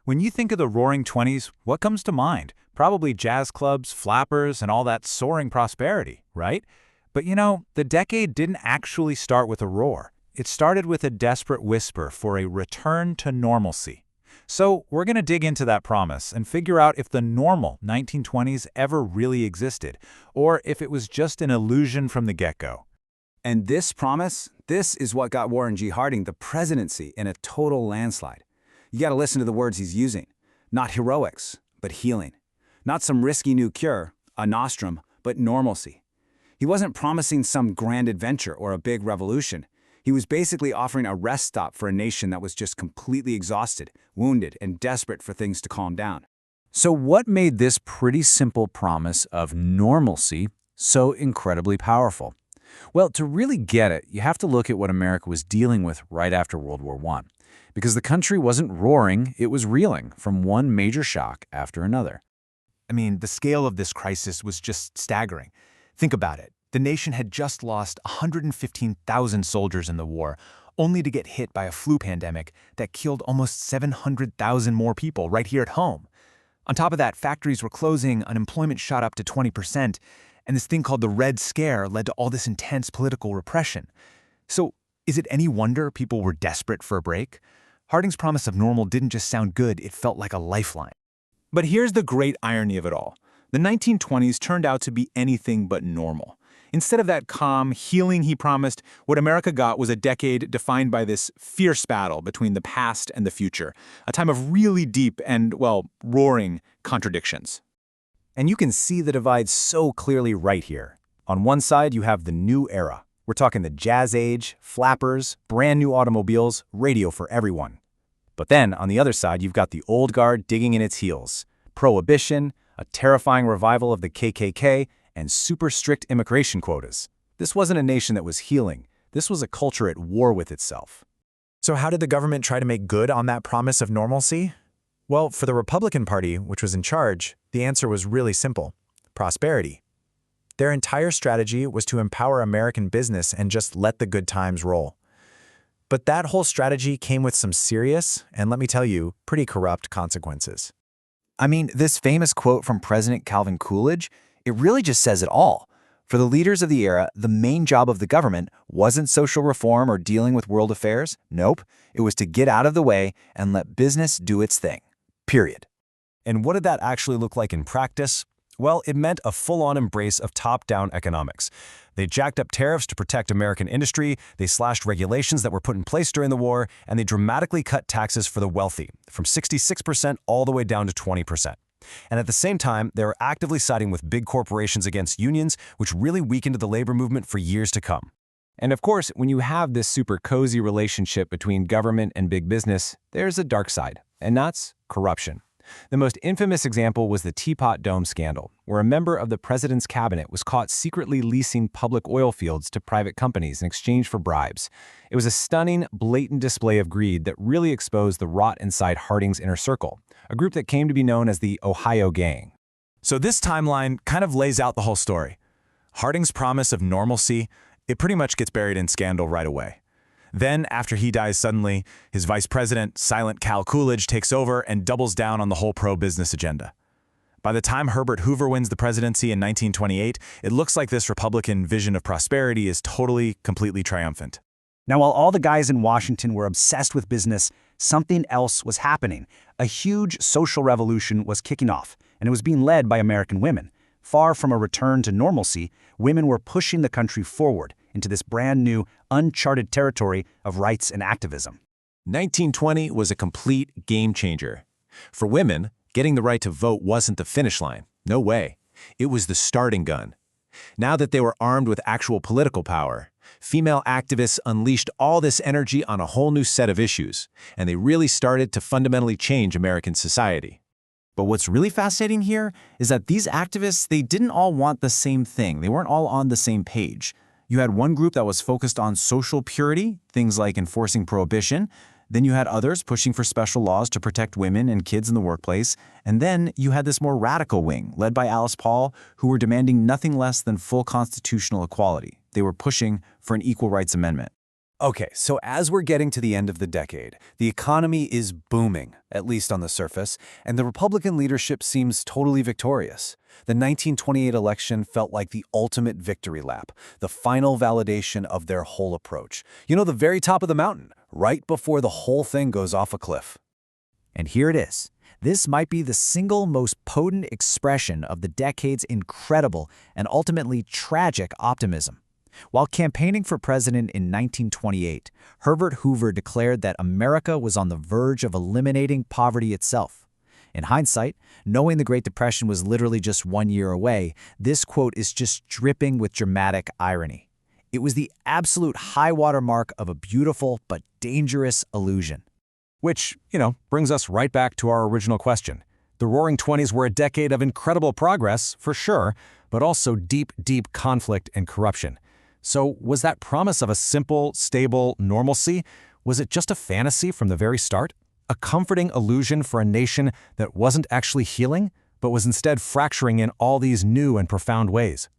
When you think of the Roaring Twenties, what comes to mind? Probably jazz clubs, flappers, and all that soaring prosperity, right? But the decade didn't actually start with a roar. It started with a desperate whisper for a return to normalcy. So we're going to dig into that promise and figure out if the normal 1920s ever really existed, or if it was just an illusion from the get-go. And this promise, this is what got Warren G. Harding the presidency in a total landslide. You got to listen to the words he's using. Not heroics, but healing. Not some risky new cure, a nostrum, but normalcy. He wasn't promising some grand adventure or a big revolution. He was basically offering a rest stop for a nation that was just completely exhausted, wounded, and desperate for things to calm down. So what made this pretty simple promise of normalcy so incredibly powerful? Well, to really get it, you have to look at what America was dealing with right after World War I. Because the country wasn't roaring, it was reeling from one major shock after another. I mean, the scale of this crisis was just staggering. Think about it. The nation had just lost 115,000 soldiers in the war, only to get hit by a flu pandemic that killed almost 700,000 more people right here at home. On top of that, factories were closing, unemployment shot up to 20%, and this thing called the Red Scare led to all this intense political repression. So, is it any wonder people were desperate for a break? Harding's promise of normal didn't just sound good, it felt like a lifeline. But here's the great irony of it all. The 1920s turned out to be anything but normal. Instead of that calm, healing he promised, what America got was a decade defined by this fierce battle between the past and the future, a time of really deep and, roaring contradictions. And you can see the divide so clearly right here. On one side, you have the new era. We're talking the jazz age, flappers, brand new automobiles, radio for everyone. But then, on the other side, you've got the old guard digging in its heels. Prohibition, a terrifying revival of the KKK, and super strict immigration quotas. This wasn't a nation that was healing. This was a culture at war with itself. So how did the government try to make good on that promise of normalcy? Well, for the Republican Party, which was in charge, the answer was really simple: prosperity. Their entire strategy was to empower American business and just let the good times roll. But that whole strategy came with some serious, and let me tell you, pretty corrupt consequences. I mean, this famous quote from President Calvin Coolidge, it really just says it all. For the leaders of the era, the main job of the government wasn't social reform or dealing with world affairs. Nope, it was to get out of the way and let business do its thing. Period. And what did that actually look like in practice? Well, it meant a full-on embrace of top-down economics. They jacked up tariffs to protect American industry, they slashed regulations that were put in place during the war, and they dramatically cut taxes for the wealthy, from 66% all the way down to 20%. And at the same time, they were actively siding with big corporations against unions, which really weakened the labor movement for years to come. And of course, when you have this super cozy relationship between government and big business, there's a dark side, and that's corruption. The most infamous example was the Teapot Dome scandal, where a member of the president's cabinet was caught secretly leasing public oil fields to private companies in exchange for bribes. It was a stunning, blatant display of greed that really exposed the rot inside Harding's inner circle, a group that came to be known as the Ohio Gang. So this timeline kind of lays out the whole story. Harding's promise of normalcy, it pretty much gets buried in scandal right away. Then, after he dies suddenly, his vice president, Silent Cal Coolidge, takes over and doubles down on the whole pro-business agenda. By the time Herbert Hoover wins the presidency in 1928, it looks like this Republican vision of prosperity is completely triumphant. Now, while all the guys in Washington were obsessed with business, something else was happening. A huge social revolution was kicking off, and it was being led by American women. Far from a return to normalcy, women were pushing the country forward into this brand new, uncharted territory of rights and activism. 1920 was a complete game changer. For women, getting the right to vote wasn't the finish line. No way. It was the starting gun. Now that they were armed with actual political power, female activists unleashed all this energy on a whole new set of issues, and they really started to fundamentally change American society. But what's really fascinating here is that these activists, they didn't all want the same thing. They weren't all on the same page. You had one group that was focused on social purity, things like enforcing prohibition. Then you had others pushing for special laws to protect women and kids in the workplace. And then you had this more radical wing, led by Alice Paul, who were demanding nothing less than full constitutional equality. They were pushing for an equal rights amendment. Okay, so as we're getting to the end of the decade, the economy is booming, at least on the surface, and the Republican leadership seems totally victorious. The 1928 election felt like the ultimate victory lap, the final validation of their whole approach. You know, the very top of the mountain, right before the whole thing goes off a cliff. And here it is. This might be the single most potent expression of the decade's incredible and ultimately tragic optimism. While campaigning for president in 1928, Herbert Hoover declared that America was on the verge of eliminating poverty itself. In hindsight, knowing the Great Depression was literally just 1 year away, this quote is just dripping with dramatic irony. It was the absolute high-water mark of a beautiful but dangerous illusion. Which, brings us right back to our original question. The Roaring '20s were a decade of incredible progress, for sure, but also deep, deep conflict and corruption. So was that promise of a simple, stable normalcy, was it just a fantasy from the very start? A comforting illusion for a nation that wasn't actually healing, but was instead fracturing in all these new and profound ways?